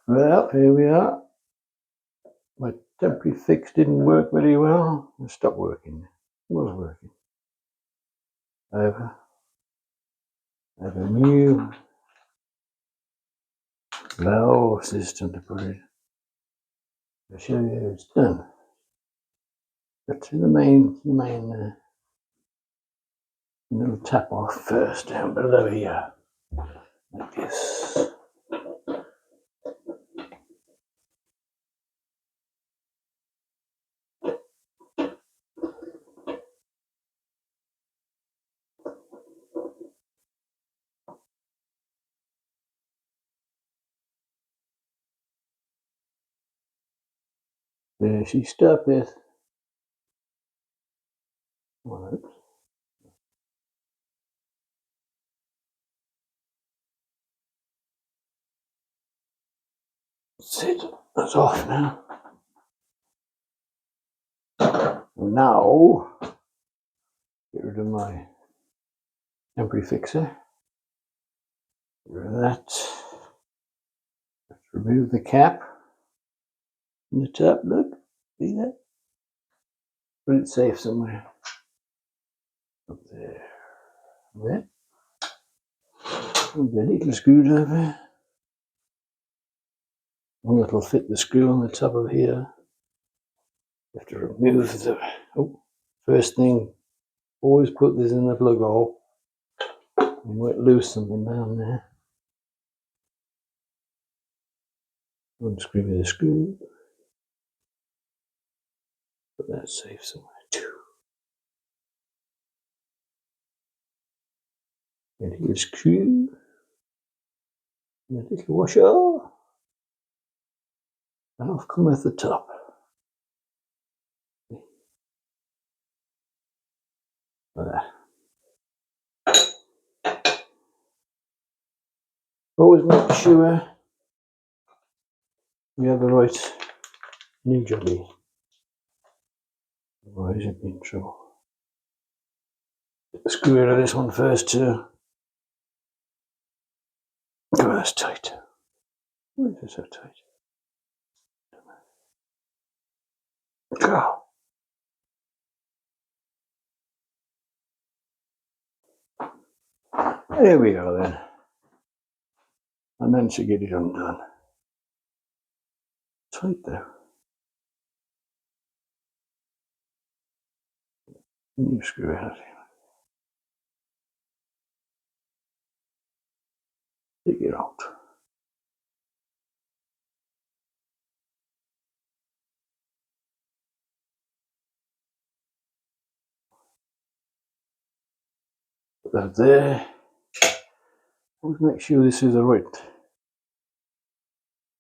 Well, here we are. My temporary fix didn't work very well. It stopped working. It was working. I have a new valve system to put in. I'll show you how it's done. Go to the main little tap off first down below here, like this. There she stopped it. Well, that's it. That's off now. Now, get rid of my temporary fixer. Get rid of that. Let's remove the cap from the top. Look, see that? Put it safe somewhere. Up there. There. The little screwdriver. One that'll fit the screw on the top of here. You have to remove the. First thing, always put this in the plug hole. You might lose something down there. Unscrew the screw. Put that safe somewhere too. And here's screw. And a little washer. And off cometh the top. Like that. Always make sure you have the right new jobby. Otherwise you'll be in trouble. Get the screw out of this one first too. Oh, that's tight. Why is it so tight? Oh. There we go then. I managed to get it undone. Tight though. New screw out. Take it out. Put that there. Always make sure this is the right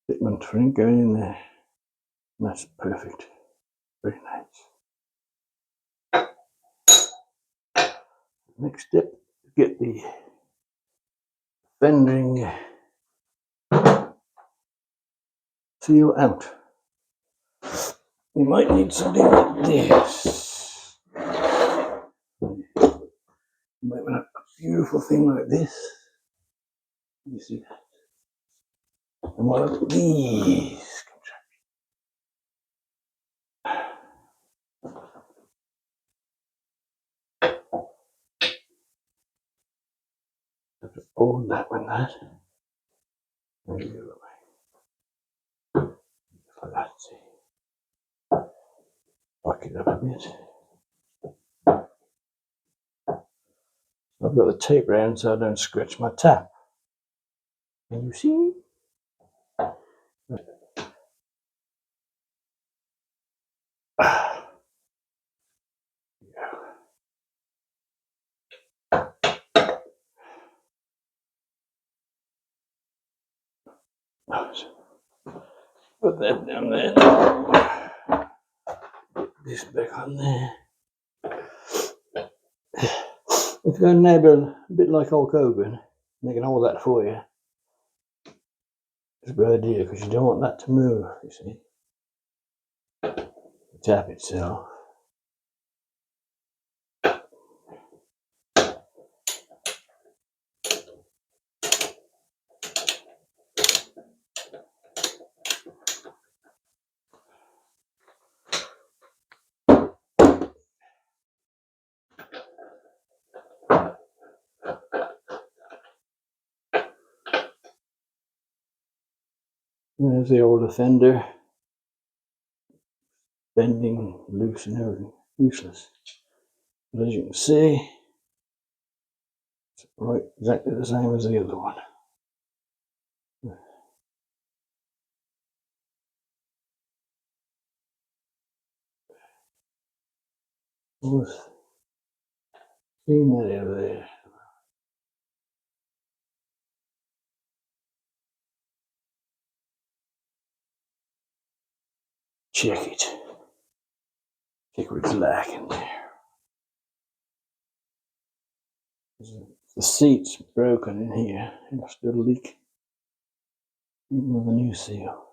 fitment for it going in there. And that's perfect. Very nice. Next step, get the fendering seal out. You might need something like this. You might want a beautiful thing like this. You see that? And one of these. Have to hold that one, that. And the other way. Like that, see. Back it up a bit. I've got the tape round so I don't scratch my tap. Can you see? Put that down there. This back on there. If you're a neighbour a bit like Hulk Hogan, they can hold that for you. It's a good idea because you don't want that to move, you see. The tap itself. There's the old offender. Bending, loose and everything. Useless. But as you can see, it's right exactly the same as the other one. Clean that out of there. Check it. Check what's lacking there. The seat's broken in here. It's still a leak. Even with a new seal.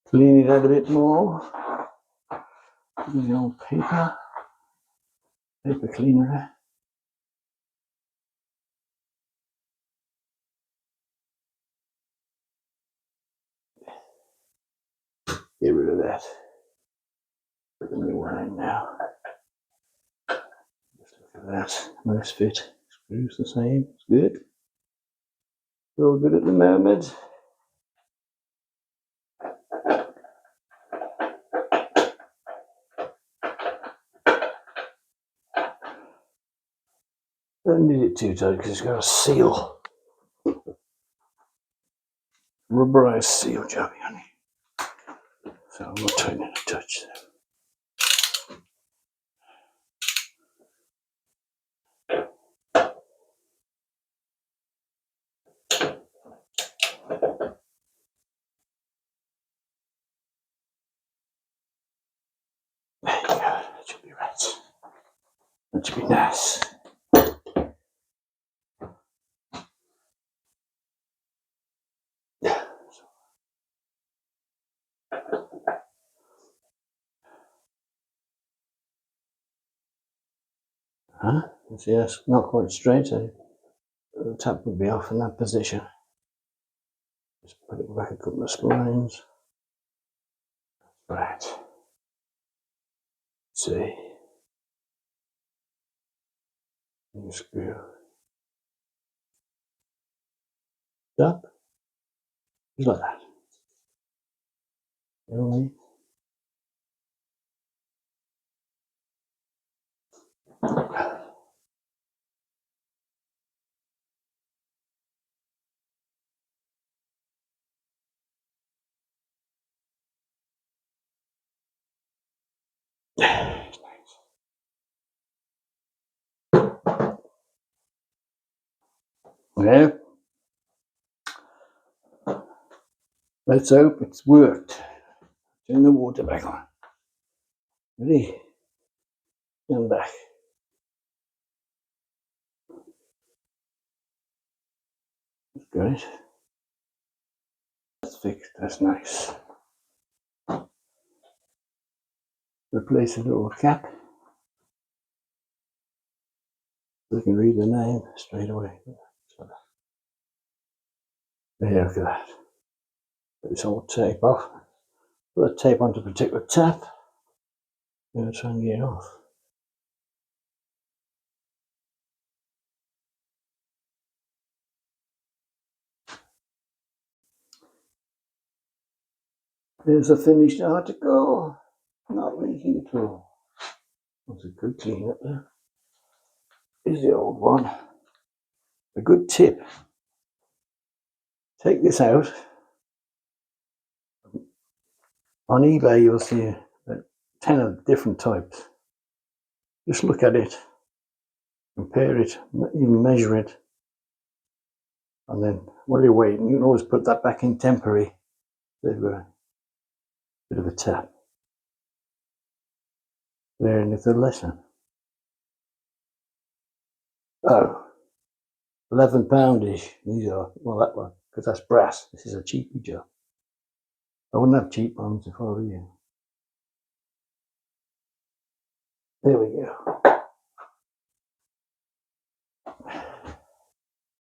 Clean it out a bit more. Use the old paper cleaner. Get rid of that. Put the new one in now. Just look at that. Nice fit. Screws the same. It's good. It's all good at the moment. Don't need it too tight because it's got a seal. Rubberized seal job on it. So I'm not tightening a touch there. There you go. That should be right. That should be nice. You see, that's not quite straight. So the tap would be off in that position. Just put it back a couple of splines. Right. See. New screw. Up. Just like that. Only. Yeah. Let's hope it's worked. Turn the water back on. Ready? And back. That's great. That's fixed. That's nice. Replace the little cap. So you can read the name straight away. There, look at that. Put this old tape off. Put the tape on to protect the tap. I'm going to try and get it off. There's a finished article. Not leaking at all. That's a good clean up there. Here's the old one. A good tip. Take this out. On eBay you'll see 10 of different types. Just look at it, compare it, even measure it, and then while you're waiting, you can always put that back in temporary. They've got a bit of a tap. There, and it's a lesson. Oh, £11-ish. These are, well, that one, because that's brass. This is a cheapy job. I wouldn't have cheap ones if I were you. There we go.